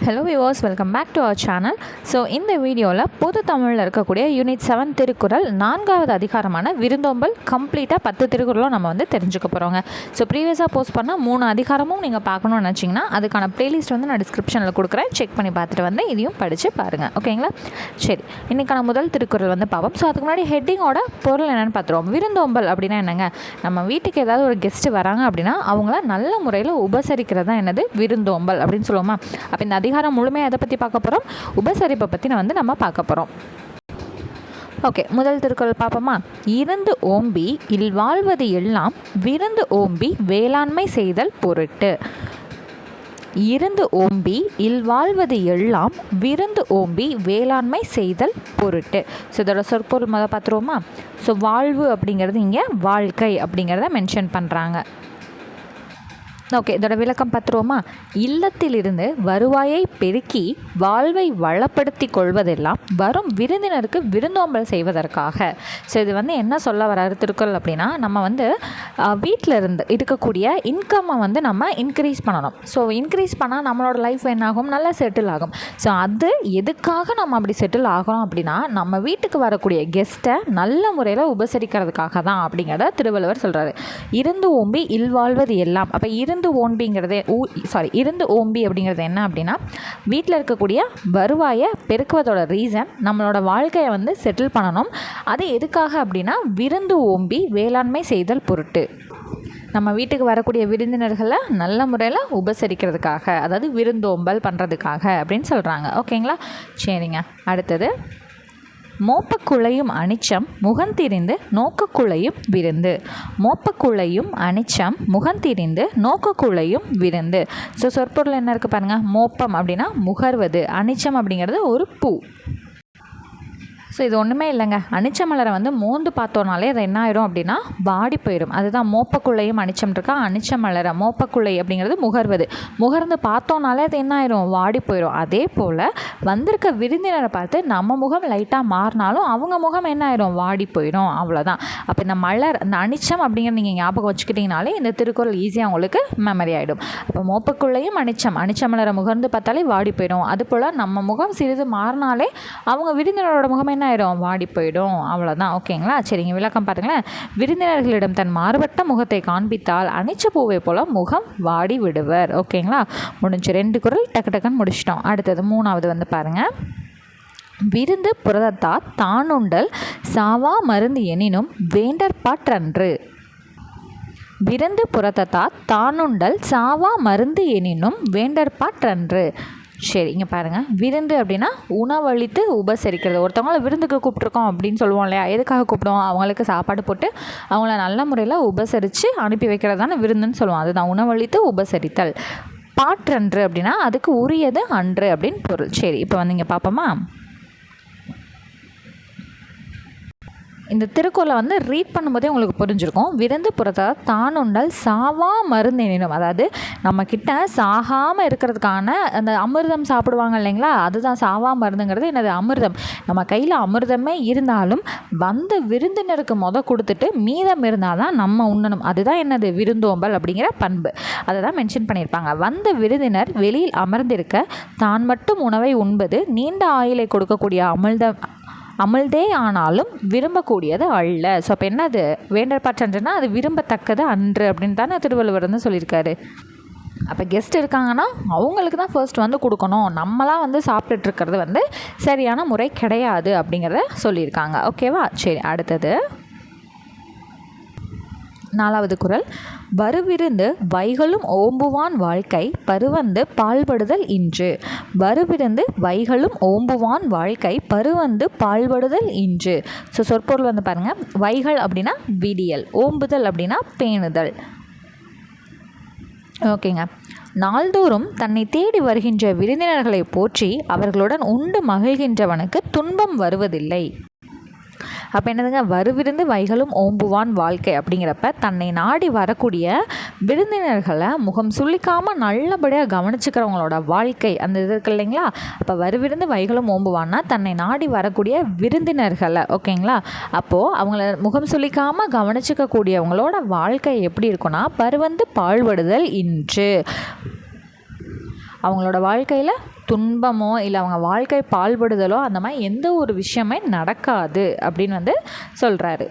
Hello viewers, welcome back to our channel. So இந்த வீடியோவில் பொது தமிழில் இருக்கக்கூடிய யூனிட் 7 திருக்குறள் 4வது அதிகாரமான விருந்தோம்பல் கம்ப்ளீட்டாக 10 திருக்குறளும் நம்ம தெரிஞ்சுக்க போகிறோங்க. ஸோ ப்ரீவியஸாக போஸ்ட் பண்ண 3 அதிகாரமும் நீங்கள் பார்க்கணும்னு நினச்சிங்கன்னா அதுக்கான ப்ளேலிஸ்ட் நான் டிஸ்கிரிப்ஷனில் கொடுக்குறேன். செக் பண்ணி பார்த்துட்டு இதையும் படித்து பாருங்கள். ஓகேங்களா? சரி, இன்றைக்கான முதல் திருக்குறள் பார்ப்போம். ஸோ அதுக்கு முன்னாடி ஹெட்டிங்கோட பொருள் என்னென்னு பார்த்துருவோம். விருந்தோம்பல் அப்படின்னா என்னங்க? நம்ம வீட்டுக்கு ஏதாவது ஒரு கெஸ்ட்டு வராங்க அப்படின்னா அவங்கள நல்ல முறையில் உபசரிக்கிறது தான் என்னது விருந்தோம்பல் அப்படின்னு சொல்லுவோமா. அப்போ இந்த அதிகாரம் முழுமையாக எதை பற்றி பார்க்க போகிறோம்? உபசரிப்பை பற்றி நம்ம பார்க்க போகிறோம். ஓகே, முதல் திருக்குறள் பார்ப்போமா. இருந்து ஓம்பி இல்வாழ்வது எல்லாம் விருந்து ஓம்பி வேளாண்மை செய்தல் பொருட்டு. இருந்து ஓம்பி இல்வாழ்வது எல்லாம் விருந்து ஓம்பி வேளாண்மை செய்தல் பொருட்டு. ஸோ இதோட சொற்பொருள் முதல் பார்த்துருவோமா. ஸோ வாழ்வு அப்படிங்கிறது இங்கே வாழ்க்கை அப்படிங்கிறத மென்ஷன் பண்ணுறாங்க. ஓகே, இதோட விளக்கம் பார்த்துருவோமா. இல்லத்திலிருந்து வருவாயை பெருக்கி வாழ்வை வளப்படுத்தி கொள்வதெல்லாம் வரும் விருந்தினருக்கு விருந்தோம்பல் செய்வதற்காக. ஸோ இது என்ன சொல்ல வராரு திருக்குறள் அப்படின்னா, நம்ம வீட்டில் இருந்து இருக்கக்கூடிய இன்கம்மை நம்ம இன்க்ரீஸ் பண்ணணும். ஸோ இன்க்ரீஸ் பண்ணால் நம்மளோட லைஃப் என்னாகும்? நல்லா செட்டில் ஆகும். ஸோ அது எதுக்காக நம்ம அப்படி செட்டில் ஆகிறோம் அப்படின்னா, நம்ம வீட்டுக்கு வரக்கூடிய கெஸ்ட்டை நல்ல முறையில் உபசரிக்கிறதுக்காக தான் அப்படிங்கிறத திருவள்ளுவர் சொல்கிறாரு. இருந்து ஓம்பி இல்வாழ்வது எல்லாம். அப்போ இருந்து ஓம்பி அப்படிங்கிறது என்ன அப்படின்னா, வீட்டில் இருக்கக்கூடிய வருவாயை பெருக்குவதோட ரீசன் நம்மளோட வாழ்க்கையை செட்டில் பண்ணணும். அது எதுக்காக அப்படின்னா, விருந்து ஓம்பி வேளாண்மை செய்தல் பொருட்டு. நம்ம வீட்டுக்கு வரக்கூடிய விருந்தினர்களை நல்ல முறையில் உபசரிக்கிறதுக்காக, அதாவது விருந்தோம்பல் பண்ணுறதுக்காக அப்படின்னு சொல்கிறாங்க. ஓகேங்களா? சரிங்க. அடுத்தது, மோப்பக்குழையும் அனிச்சம் முகந்திரிந்து நோக்கக்குழையும் விருந்து. மோப்பக்குழையும் அனிச்சம் முகந்திரிந்து நோக்கக்குழையும் விருந்து. ஸோ சொற்பொருள் என்ன இருக்குது பாருங்கள். மோப்பம் அப்படின்னா முகர்வது, அனிச்சம் அப்படிங்கிறது ஒரு பூ. ஸோ இது ஒன்றுமே இல்லைங்க. அனிச்ச மலரை மோந்து பார்த்தோன்னாலே அது என்ன ஆயிரும் அப்படின்னா வாடி போயிடும். அதுதான் மோப்பக்குள்ளையும் அனிச்சம் இருக்கா. அனிச்ச மலரை மோப்பக்குள்ளை அப்படிங்கிறது முகர்வது. முகர்ந்து பார்த்தோன்னாலே அது என்ன ஆயிரும்? வாடி போயிடும். அதே போல் வந்திருக்க விருந்தினரை பார்த்து நம்ம முகம் லைட்டாக மாறினாலும் அவங்க முகம் என்ன ஆயிரும்? வாடி போயிடும். அவ்வளோதான். அப்போ இந்த மலர், இந்த அனிச்சம் அப்படிங்கிறது நீங்கள் ஞாபகம் வச்சுக்கிட்டிங்கனாலே இந்த திருக்குறள் ஈஸியாக உங்களுக்கு மெமரி ஆகிடும். அப்போ மோப்பக்குள்ளையும் அனிச்சம், அனிச்ச மலரை முகர்ந்து பார்த்தாலே வாடி போயிடும். அதுபோல் நம்ம முகம் சிறிது மாறினாலே அவங்க விருந்தினரோட முகம் என்ன ஆயிரும்? வாடி போயிடும். அவ்வளோதான். ஓகேங்களா? சரிங்க, விளக்கம் பாருங்களேன். விருந்தினர்களிடம் தன் மாறுபட்ட முகத்தை காண்பித்தால் அனிச்ச பூவை போல முகம் வாடி விடுவர். ஓகேங்களா? முடிஞ்சு 2 குறள் டக்கு டக்குன்னு முடிச்சிட்டோம். அடுத்தது 3வது பாருங்க. விருந்து புரதத்தார் தானுண்டல் சாவா மருந்து எனினும் வேண்டற்பாற்றன்று. விருந்து புரதத்தார் தானுண்டல் சாவா மருந்து எனினும் வேண்டற்பாற்றன்று. சரி, இங்கே பாருங்கள். விருந்து அப்படின்னா உணவளித்து உபசரிக்கிறது. ஒருத்தவங்கள விருந்துக்கு கூப்பிட்ருக்கோம் அப்படின்னு சொல்லுவோம் இல்லையா? எதுக்காக கூப்பிடுவோம்? அவங்களுக்கு சாப்பாடு போட்டு அவங்கள நல்ல முறையில் உபசரித்து அனுப்பி வைக்கிறது தானே விருந்துன்னு சொல்லுவோம். அதுதான் உணவளித்து உபசரித்தல். பாற்றன்று அப்படின்னா அதுக்கு உரியது அன்று அப்படின்னு பொருள். சரி, இப்போ இங்கே பார்ப்போமா. இந்த திருக்குறளை ரீட் பண்ணும்போதே உங்களுக்கு புரிஞ்சிருக்கும். விருந்து புறத்தை தானுண்டல் சாவா மருந்து எனினும், அதாவது நம்மக்கிட்ட சாகாமல் இருக்கிறதுக்கான அந்த அமிர்தம் சாப்பிடுவாங்க இல்லைங்களா? அதுதான் சாவா மருந்துங்கிறது. என்னது? அமிர்தம். நம்ம கையில் அமிர்தமே இருந்தாலும் வந்த விருந்தினருக்கு கொடுத்துட்டு மீதம் இருந்தால் தான் நம்ம உண்ணணும். அதுதான் என்னது? விருந்தோம்பல் அப்படிங்கிற பண்பு. அதை தான் மென்ஷன் பண்ணியிருப்பாங்க. வந்த விருந்தினர் வெளியில் அமர்ந்திருக்க தான் மட்டும் உணவை உண்பது நீண்ட ஆயுளை கொடுக்கக்கூடிய அமிழ்தே ஆனாலும் விரும்பக்கூடியது அல்ல. ஸோ அப்போ என்னது? வேண்டற்பாற்றன்றுனா அது விரும்பத்தக்கது அன்று அப்படின்னு தானே திருவள்ளுவர் சொல்லியிருக்காரு. அப்போ கெஸ்ட் இருக்காங்கன்னா அவங்களுக்கு தான் ஃபர்ஸ்ட் கொடுக்கணும். நம்மளாம் சாப்பிட்டுட்டு இருக்கிறது சரியான முறை கிடையாது அப்படிங்கிறத சொல்லியிருக்காங்க. ஓகேவா? சரி, அடுத்தது 4வது குறள். வருவிருந்து வைகளும் ஓம்புவான் வாழ்க்கை பருவந்து பாழ்படுதல் இன்று. வருவிருந்து வைகளும் ஓம்புவான் வாழ்க்கை பருவந்து பாழ்படுதல் இன்று. ஸோ சொற்பொருள் பாருங்கள். வைகள் அப்படின்னா விடியல், ஓம்புதல் அப்படின்னா பேணுதல். ஓகேங்க. நாள்தோறும் தன்னை தேடி வருகின்ற விருந்தினர்களை போற்றி அவர்களுடன் உண்டு மகிழ்கின்றவனுக்கு துன்பம் வருவதில்லை. அப்போ என்னதுங்க? வருவிருந்து வைகளும் ஓம்புவான் வாழ்க்கை அப்படிங்கிறப்ப தன்னை நாடி வரக்கூடிய விருந்தினர்களை முகம் சுளிக்காமல் நல்லபடியாக கவனிச்சுக்கிறவங்களோட வாழ்க்கை அந்த இது இருக்கு இல்லைங்களா? அப்போ வருவிருந்து வைகளும் ஓம்புவான்னா தன்னை நாடி வரக்கூடிய விருந்தினர்களை, ஓகேங்களா? அப்போது அவங்கள முகம் சுளிக்காமல் கவனிச்சிக்கக்கூடியவங்களோட வாழ்க்கை எப்படி இருக்குன்னா பருவந்து பாழ்படுதல் இன்று. அவங்களோட வாழ்க்கையில் துன்பமோ இல்லை அவங்க வாழ்க்கை பாழ்படுதலோ அந்த மாதிரி எந்த ஒரு விஷயமே நடக்காது அப்படின்னு வந்து சொல்கிறாரு.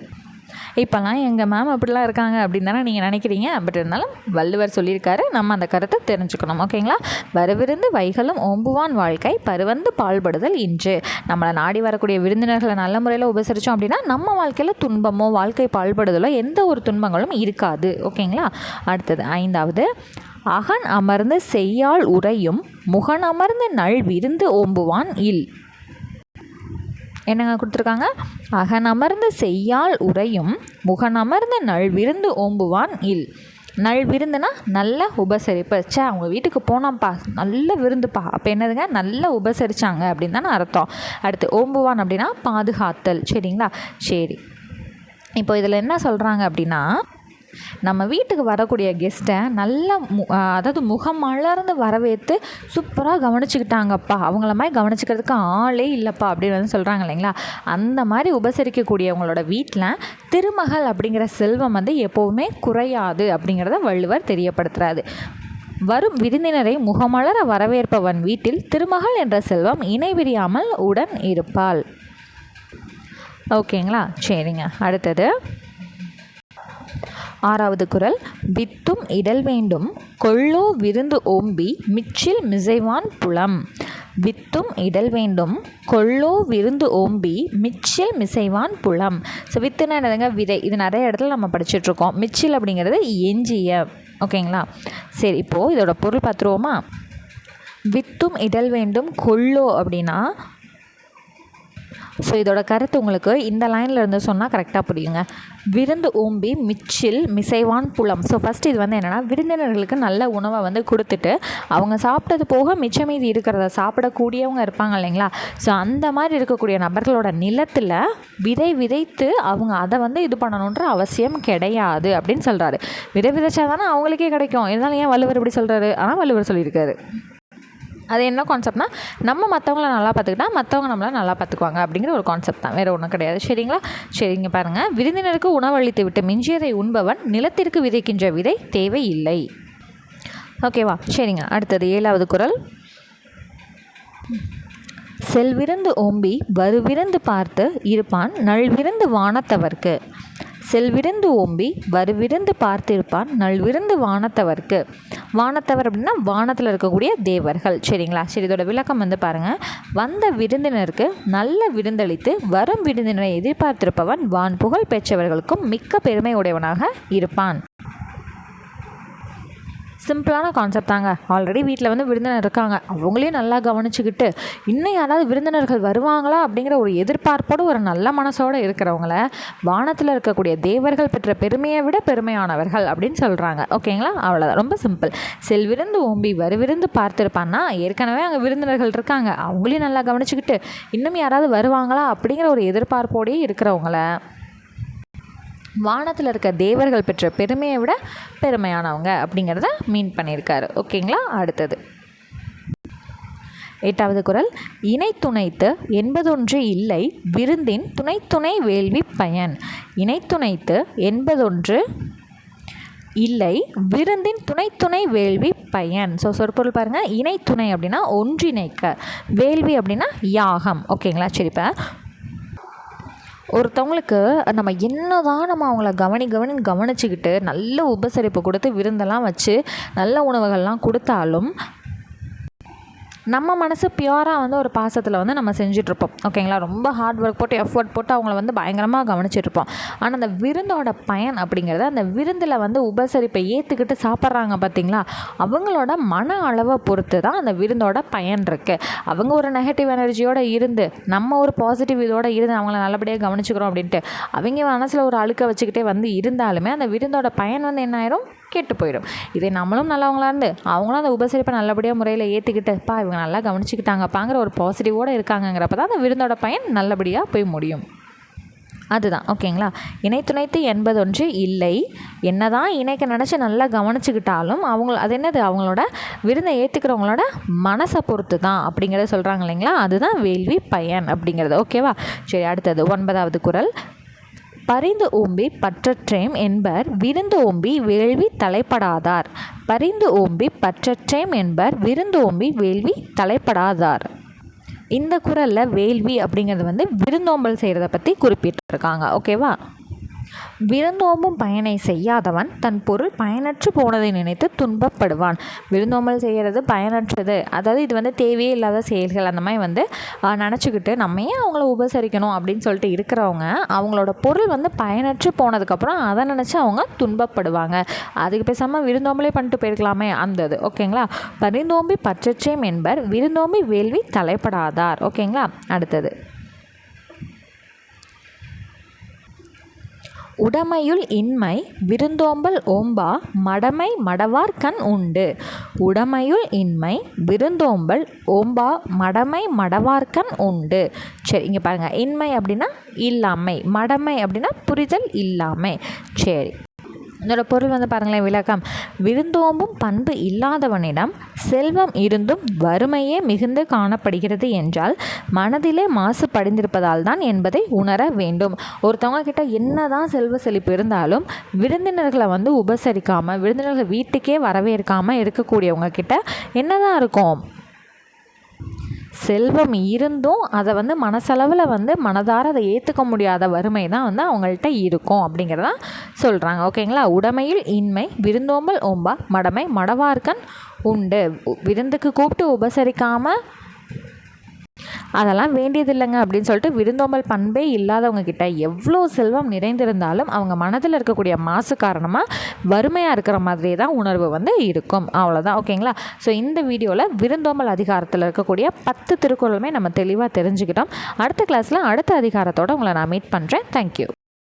இப்போல்லாம் எங்கள் மேம் அப்படிலாம் இருக்காங்க அப்படின்னு தானே நீங்கள் நினைக்கிறீங்க. பட் இருந்தாலும் வள்ளுவர் சொல்லியிருக்காரு, நம்ம அந்த கருத்தை தெரிஞ்சுக்கணும். ஓகேங்களா. வரவிருந்து வைகளும் ஓம்புவான் வாழ்க்கை பருவந்து பாழ்படுதல் இன்று. நம்மளை நாடி வரக்கூடிய விருந்தினர்களை நல்ல முறையில் உபசரித்தோம் அப்படின்னா நம்ம வாழ்க்கையில் துன்பமோ வாழ்க்கை பாழ்படுதலோ எந்த ஒரு துன்பங்களும் இருக்காது. ஓகேங்களா. அடுத்தது 5வது, அகன் அமர்ந்து செய்யாள் உரையும் முகன் அமர்ந்து நல் விருந்து ஓம்புவான் இல். என்னங்க கொடுத்துருக்காங்க? அகனமர்ந்து செய்யாள் உரையும் முகனமர்ந்து நல் விருந்து ஓம்புவான் இல். நல் விருந்துனா நல்ல உபசரிப்பு. அவங்க வீட்டுக்கு போனோம்ப்பா, நல்ல விருந்துப்பா, அப்போ என்னதுங்க, நல்ல உபசரித்தாங்க அப்படின்னு தானே அர்த்தம். அடுத்து ஓம்புவான் அப்படின்னா பாதுகாத்தல். சரிங்களா. சரி, இப்போ இதில் என்ன சொல்கிறாங்க அப்படின்னா, நம்ம வீட்டுக்கு வரக்கூடிய கெஸ்ட்டை நல்ல அதாவது முகம் மலர்ந்து வரவேற்று சூப்பராக கவனிச்சுக்கிட்டாங்கப்பா, அவங்கள மாதிரி கவனிச்சிக்கிறதுக்கு ஆளே இல்லைப்பா அப்படின்னு வந்து சொல்கிறாங்க இல்லைங்களா. அந்த மாதிரி உபசரிக்கக்கூடியவங்களோட வீட்டில் திருமகள் அப்படிங்கிற செல்வம் வந்து எப்போவுமே குறையாது அப்படிங்கிறத வள்ளுவர் தெரியப்படுத்துகிறாரு. வரும் விருந்தினரை முகமலர வரவேற்பவன் வீட்டில் திருமகள் என்ற செல்வம் இணை பிரியாமல் உடன் இருப்பாள். ஓகேங்களா. சரிங்க. அடுத்தது 6வது குறள், வித்தும் இடல் வேண்டும் கொள்ளோ விருந்து ஓம்பி மிச்சில் மிசைவான் புலம். வித்தும் இடல் வேண்டும் கொள்ளோ விருந்து ஓம்பி மிச்சில் மிசைவான் புலம். ஸோ வித்துனா என்னதுங்க, விதை. இது நிறைய இடத்துல நம்ம படிச்சுட்ருக்கோம். மிச்சில் அப்படிங்கிறது எஞ்சிய. ஓகேங்களா. சரி, இப்போது இதோட பொருள் பார்த்துருவோமா. வித்தும் இடல் வேண்டும் கொள்ளோ அப்படின்னா, ஸோ இதோட கருத்து உங்களுக்கு இந்த லைனில் இருந்து சொன்னால் கரெக்டாக புரியுங்க. விருந்து ஓம்பி மிச்சில் மிசைவான் புலம். ஸோ ஃபஸ்ட்டு இது வந்து என்னென்னா, விருந்தினர்களுக்கு நல்ல உணவை வந்து கொடுத்துட்டு அவங்க சாப்பிட்டது போக மிச்சம் மீதி இருக்கிறத சாப்பிடக்கூடியவங்க இருப்பாங்க இல்லைங்களா. ஸோ அந்த மாதிரி இருக்கக்கூடிய நபர்களோட நிலத்தில் விதை விதைத்து அவங்க அதை வந்து இது பண்ணணுன்ற அவசியம் கிடையாது அப்படின்னு சொல்கிறாரு. விதை விதைச்சா தானே அவங்களுக்கே கிடைக்கும். இருந்தாலும் ஏன் வள்ளுவர் இப்படி சொல்கிறாரு? ஆனால் வள்ளுவர் சொல்லியிருக்காரு. அது என்ன கான்செப்ட்னா, நம்ம மற்றவங்கள நல்லா பார்த்துக்கிட்டா மற்றவங்க நம்மளை நல்லா பார்த்துக்குவாங்க அப்படிங்கிற ஒரு கான்செப்ட் தான், வேறு ஒன்றும் கிடையாது. சரிங்களா. சரிங்க. பாருங்கள், விருந்தினருக்கு உணவளித்து விட்டு மிஞ்சியதை உண்பவன் நிலத்திற்கு விதைக்கின்ற விதை தேவை இல்லை. ஓகேவா. சரிங்க. அடுத்தது 7வது குறள், செல்விருந்து ஓம்பி வருவிருந்து பார்த்து இருப்பான் நல்விருந்து வானத்தவர்க்கு. செல்விருந்து ஓம்பி வருவிருந்து பார்த்திருப்பான் நல்விருந்து வானத்தவர்க்கு. வானத்தவர் அப்படின்னா வானத்தில் இருக்கக்கூடிய தேவர்கள். சரிங்களா. சரி, இதோட விளக்கம் வந்து பாருங்கள். வந்த விருந்தினருக்கு நல்ல விருந்தளித்து வரும் விருந்தினரை எதிர்பார்த்திருப்பவன் வான் புகழ் பெற்றவர்களுக்கும் மிக்க பெருமை உடையவனாக இருப்பான். சிம்பிளான கான்செப்ட் தாங்க. ஆல்ரெடி வீட்டில் வந்து விருந்தினர் இருக்காங்க, அவங்களையும் நல்லா கவனிச்சுக்கிட்டு இன்னும் யாராவது விருந்தினர்கள் வருவாங்களா அப்படிங்கிற ஒரு எதிர்பார்ப்போடு ஒரு நல்ல மனசோடு இருக்கிறவங்கள வானத்தில் இருக்கக்கூடிய தேவர்கள் பெற்ற பெருமையை விட பெருமையானவர்கள் அப்படின்னு சொல்கிறாங்க. ஓகேங்களா. அவ்வளோதான், ரொம்ப சிம்பிள். செல்விருந்து ஓம்பி வருவிருந்து பார்த்துருப்பான்னா, ஏற்கனவே அங்கே விருந்தினர்கள் இருக்காங்க, அவங்களையும் நல்லா கவனிச்சுக்கிட்டு இன்னும் யாராவது வருவாங்களா அப்படிங்கிற ஒரு எதிர்பார்ப்போடையே இருக்கிறவங்கள வானத்தில் இருக்க தேவர்கள் பெற்ற பெருமையை விட பெருமையானவங்க அப்படிங்கிறத மீன் பண்ணியிருக்காரு. ஓகேங்களா. அடுத்தது 8வது குறள், இணை துணைத்து என்பதொன்று இல்லை விருந்தின் துணை வேள்வி பயன். இணை துணைத்து என்பதொன்று இல்லை விருந்தின் துணை வேள்வி பயன். ஸோ சொற்பொருள் பாருங்கள். இணை துணை அப்படின்னா ஒன்றிணைக்க, வேள்வி அப்படின்னா யாகம். ஓகேங்களா. சரி, இப்போ ஒருத்தவங்களுக்கு நம்ம அவங்கள கவனிச்சுக்கிட்டு நல்ல உபசரிப்பு கொடுத்து விருந்தெல்லாம் வச்சு நல்ல உணவுகள்லாம் கொடுத்தாலும் நம்ம மனசு பியூராக வந்து ஒரு பாசத்தில் வந்து நம்ம செஞ்சிட்ருப்போம். ஓகேங்களா. ரொம்ப ஹார்ட் ஒர்க் போட்டு எஃபர்ட் போட்டு அவங்கள வந்து பயங்கரமாக கவனிச்சிட்ருப்போம். ஆனால் அந்த விருந்தோட பயன் அப்படிங்கிறது, அந்த விருந்தில் வந்து உபசரிப்பை ஏற்றுக்கிட்டு சாப்பிட்றாங்க பார்த்திங்களா, அவங்களோட மன அளவை பொறுத்து தான் அந்த விருந்தோட பயன் இருக்குது. அவங்க ஒரு நெகட்டிவ் எனர்ஜியோடு இருந்து நம்ம ஒரு பாசிட்டிவ் இதோடு இருந்து அவங்கள நல்லபடியாக கவனிச்சுக்கிறோம் அப்படின்ட்டு அவங்க மனசில் ஒரு அழுக்க வச்சுக்கிட்டே வந்து இருந்தாலுமே அந்த விருந்தோட பயன் வந்து என்ன ஆயிரும், கெட்டு போயிடும். இதே நம்மளும் நல்லவங்களா இருந்து அவங்களும் அந்த உபசரிப்பை நல்லபடியாக முறையில் ஏற்றுக்கிட்டு இவங்க நல்லா கவனிச்சுக்கிட்டாங்கப்பாங்கிற ஒரு பாசிட்டிவோடு இருக்காங்கங்கிறப்ப தான் அந்த விருந்தோட பயன் நல்லபடியாக போய் முடியும். அதுதான். ஓகேங்களா. இணை துணைத்து என்பதொன்று இல்லை, என்னதான் இணைக்க நினச்சி நல்லா கவனிச்சுக்கிட்டாலும் அது என்னது, அவங்களோட விருந்தை ஏற்றுக்கிறவங்களோட மனசை பொறுத்து தான் அப்படிங்கிறத சொல்கிறாங்க இல்லைங்களா. அதுதான் வேள்வி பயன் அப்படிங்கிறது. ஓகேவா. சரி, அடுத்தது 9வது குறள், பரிந்து ஓம்பி பற்றற்றேம் என்பர் விருந்து ஓம்பி வேள்வி தலைப்படாதார். பரிந்து ஓம்பி பற்றற்றேம் என்பர் விருந்து ஓம்பி வேள்வி தலைப்படாதார். இந்த குறளில் வேள்வி அப்படிங்கிறது வந்து விருந்தோம்பல் செய்கிறத பற்றி குறிப்பிட்டிருக்காங்க. ஓகேவா? விருந்தோம்பும் பயனை செய்யாதவன் தன் பொருள் பயனற்று போனதை நினைத்து துன்பப்படுவான். விருந்தோம்பல் செய்கிறது பயனற்றது, அதாவது இது வந்து தேவையே இல்லாத செயல்கள் அந்த மாதிரி வந்து நினச்சிக்கிட்டு நம்ம ஏன் அவங்கள உபசரிக்கணும் அப்படின்னு சொல்லிட்டு இருக்கிறவங்க அவங்களோட பொருள் வந்து பயனற்று போனதுக்கப்புறம் அதை நினச்சி அவங்க துன்பப்படுவாங்க. அதுக்கு பேசாமல் விருந்தோம்பலே பண்ணிட்டு போயிருக்கலாமே அந்த இது. ஓகேங்களா? பரிந்தோம்பி பற்றற்றேம் என்பர் விருந்தோம்பி வேள்வி தலைப்படாதார். ஓகேங்களா? அடுத்தது, உடமையுள் இன்மை விருந்தோம்பல் ஓம்பா மடமை மடவார் கண் உண்டு. உடமையுள் இன்மை விருந்தோம்பல் ஓம்பா மடமை மடவார்கண் உண்டு. சரி, இங்கே பாருங்கள், இன்மை அப்படின்னா இல்லாமை, மடமை அப்படின்னா புரிதல் இல்லாமை. சரி, இதோட பொருள் வந்து பாருங்களேன், விளக்கம். விருந்தோம்பும் பண்பு இல்லாதவனிடம் செல்வம் இருந்தும் வறுமையே மிகுந்து காணப்படுகிறது என்றால் மனதிலே மாசு படிந்திருப்பதால் தான் என்பதை உணர வேண்டும். ஒருத்தவங்க கிட்ட என்னதான் செல்வ செழிப்பு இருந்தாலும் விருந்தினர்களை வந்து உபசரிக்காமல், விருந்தினர்களை வீட்டுக்கே வரவேற்காமல் இருக்கக்கூடியவங்க கிட்ட என்னதான் இருக்கும்? செல்வம் இருந்தும் அதை வந்து மனசளவில் வந்து மனதார அதை ஏற்றுக்க முடியாத வறுமை தான் வந்து அவங்கள்ட்ட இருக்கும் அப்படிங்கிறதான் சொல்கிறாங்க. ஓகேங்களா? உடைமையில் இன்மை விருந்தோம்பல் ஓம்பா மடமை மடவார்கண் உண்டு. விருந்துக்கு கூப்பிட்டு உபசரிக்காமல் அதெல்லாம் வேண்டியதில்லைங்க அப்படின்னு சொல்லிட்டு விருந்தோம்பல் பண்பே இல்லாதவங்க கிட்ட எவ்வளோ செல்வம் நிறைந்திருந்தாலும் அவங்க மனதில் இருக்கக்கூடிய மாசு காரணமாக வறுமையாக இருக்கிற மாதிரியே தான் உணர்வு வந்து இருக்கும். அவ்வளோதான். ஓகேங்களா? ஸோ இந்த வீடியோவில் விருந்தோம்பல் அதிகாரத்தில் இருக்கக்கூடிய 10 திருக்குறளுமே நம்ம தெளிவாக தெரிஞ்சுக்கிட்டோம். அடுத்த கிளாஸில் அடுத்த அதிகாரத்தோடு உங்களை நான் மீட் பண்ணுறேன். தேங்க்யூ.